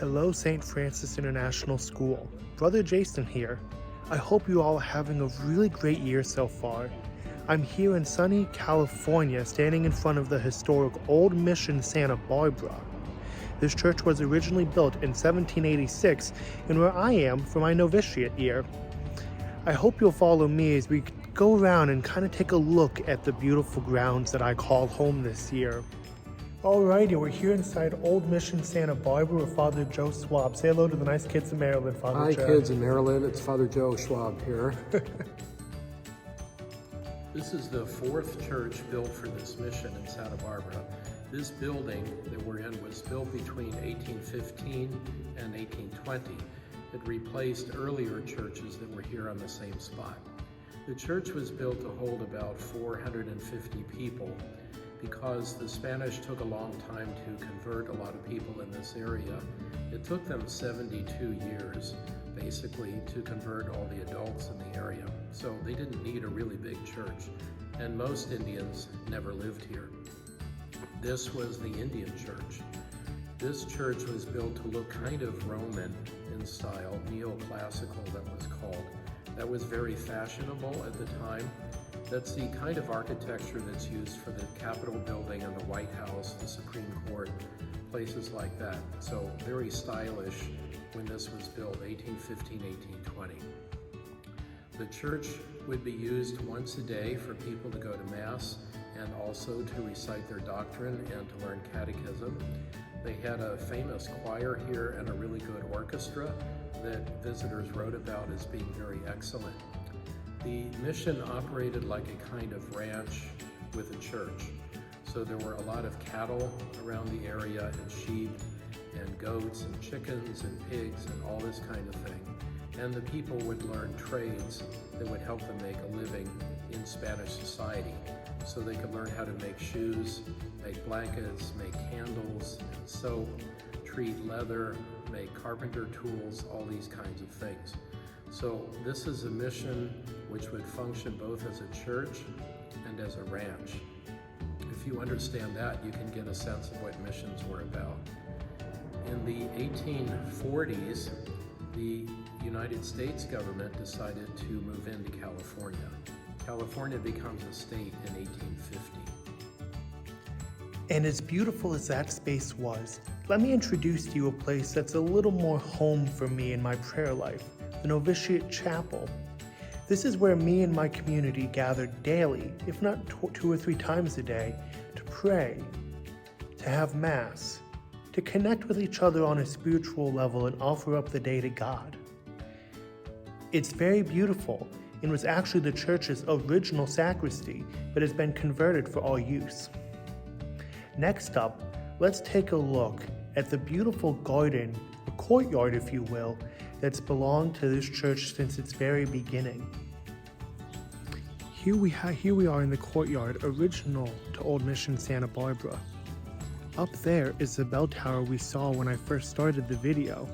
Hello, St. Francis International School. Brother Jason here. I hope you all are having a really great year so far. I'm here in sunny California, standing in front of the historic Old Mission Santa Barbara. This church was originally built in 1786 and where I am for my novitiate year. I hope you'll follow me as we go around and kind of take a look at the beautiful grounds that I call home this year. Alrighty, we're here inside Old Mission Santa Barbara with Father Joe Schwab. Say hello to the nice kids in Maryland, Father Joe. Hi, kids in Maryland. It's Father Joe Schwab here. This is the fourth church built for this mission in Santa Barbara. This building that we're in was built between 1815 and 1820. It replaced earlier churches that were here on the same spot. The church was built to hold about 450 people. Because the Spanish took a long time to convert a lot of people in this area, it took them 72 years, basically, to convert all the adults in the area. So they didn't need a really big church, and most Indians never lived here. This was the Indian church. This church was built to look kind of Roman in style, neoclassical that was called. That was very fashionable at the time. That's the kind of architecture that's used for the Capitol building and the White House, the Supreme Court, places like that. So very stylish when this was built, 1815, 1820. The church would be used once a day for people to go to Mass and also to recite their doctrine and to learn catechism. They had a famous choir here and a really good orchestra that visitors wrote about as being very excellent. The mission operated like a kind of ranch with a church. So there were a lot of cattle around the area and sheep and goats and chickens and pigs and all this kind of thing. And the people would learn trades that would help them make a living in Spanish society. So they could learn how to make shoes, make blankets, make candles and soap, treat leather, make carpenter tools, all these kinds of things. So this is a mission which would function both as a church and as a ranch. If you understand that, you can get a sense of what missions were about. In the 1840s, the United States government decided to move into California. California becomes a state in 1850. And as beautiful as that space was, let me introduce to you a place that's a little more home for me in my prayer life. The Novitiate Chapel. This is where me and my community gather daily, if not 2 or 3 times a day, to pray, to have Mass, to connect with each other on a spiritual level and offer up the day to God. It's very beautiful and was actually the church's original sacristy, but has been converted for all use. Next up, let's take a look at the beautiful garden, a courtyard if you will, that's belonged to this church since its very beginning. Here we are in the courtyard original to Old Mission Santa Barbara. Up there is the bell tower we saw when I first started the video.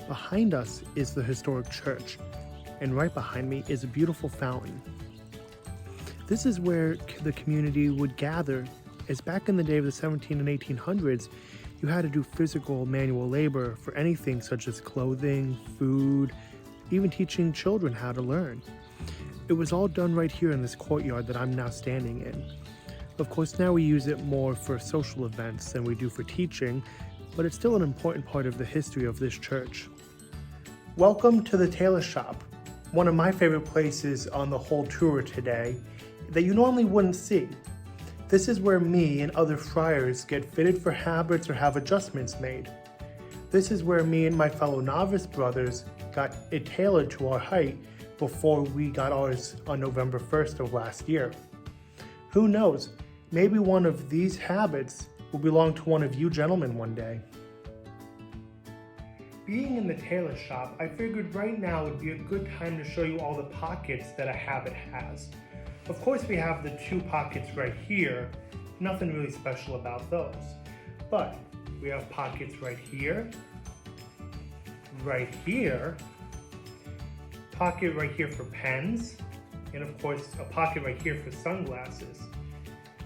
Behind us is the historic church, and right behind me is a beautiful fountain. This is where the community would gather, as back in the day of the 17 and 1800s, you had to do physical manual labor for anything such as clothing, food, even teaching children how to learn. It was all done right here in this courtyard that I'm now standing in. Of course, now we use it more for social events than we do for teaching, but it's still an important part of the history of this church. Welcome to the tailor shop, one of my favorite places on the whole tour today that you normally wouldn't see. This is where me and other friars get fitted for habits or have adjustments made. This is where me and my fellow novice brothers got it tailored to our height before we got ours on November 1st of last year. Who knows, maybe one of these habits will belong to one of you gentlemen one day. Being in the tailor shop, I figured right now would be a good time to show you all the pockets that a habit has. Of course, we have the 2 pockets right here, nothing really special about those. But we have pockets right here, pocket right here for pens, and of course a pocket right here for sunglasses.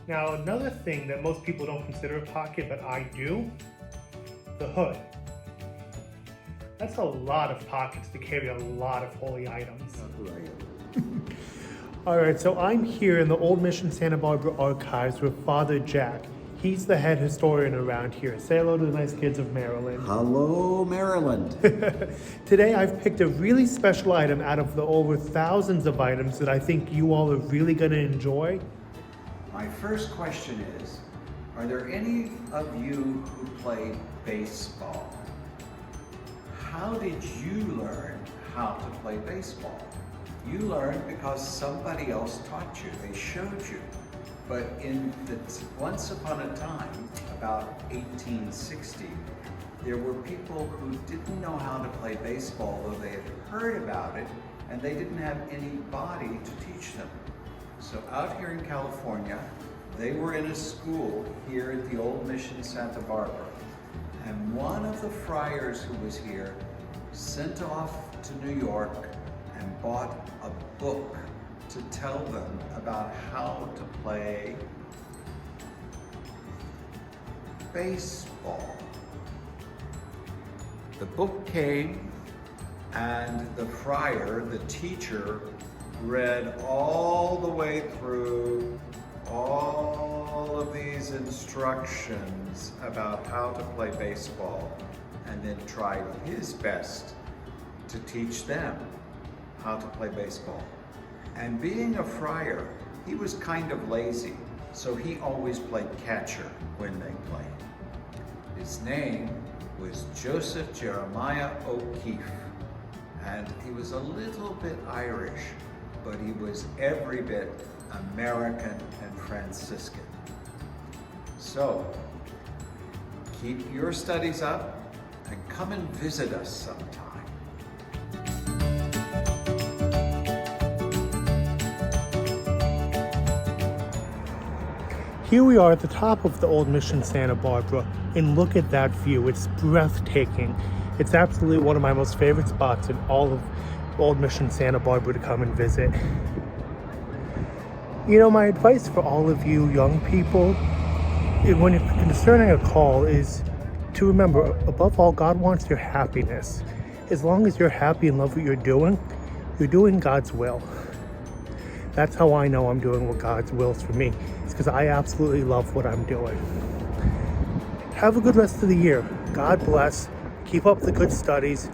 Now another thing that most people don't consider a pocket, but I do, the hood. That's a lot of pockets to carry a lot of holy items. Who are you? All right, so I'm here in the Old Mission Santa Barbara archives with Father Jack. He's the head historian around here. Say hello to the nice kids of Maryland. Hello, Maryland. Today I've picked a really special item out of the over thousands of items that I think you all are really gonna enjoy. My first question is, are there any of you who play baseball? How did you learn how to play baseball? You learned because somebody else taught you, they showed you. But once upon a time, about 1860, there were people who didn't know how to play baseball, though they had heard about it, and they didn't have anybody to teach them. So out here in California, they were in a school here at the Old Mission Santa Barbara. And one of the friars who was here sent off to New York and bought a book to tell them about how to play baseball. The book came, and the friar, the teacher, read all the way through all of these instructions about how to play baseball, and then tried his best to teach them how to play baseball. And being a friar, he was kind of lazy, so he always played catcher when they played. His name was Joseph Jeremiah O'Keefe, and he was a little bit Irish, but he was every bit American and Franciscan. So, keep your studies up and come and visit us sometime. Here we are at the top of the Old Mission Santa Barbara, and look at that view. It's breathtaking. It's absolutely one of my most favorite spots in all of Old Mission Santa Barbara to come and visit. You know, my advice for all of you young people, when you're concerning a call, is to remember, above all, God wants your happiness. As long as you're happy and love what you're doing God's will. That's how I know I'm doing what God's will is for me. It's because I absolutely love what I'm doing. Have a good rest of the year. God bless. Keep up the good studies.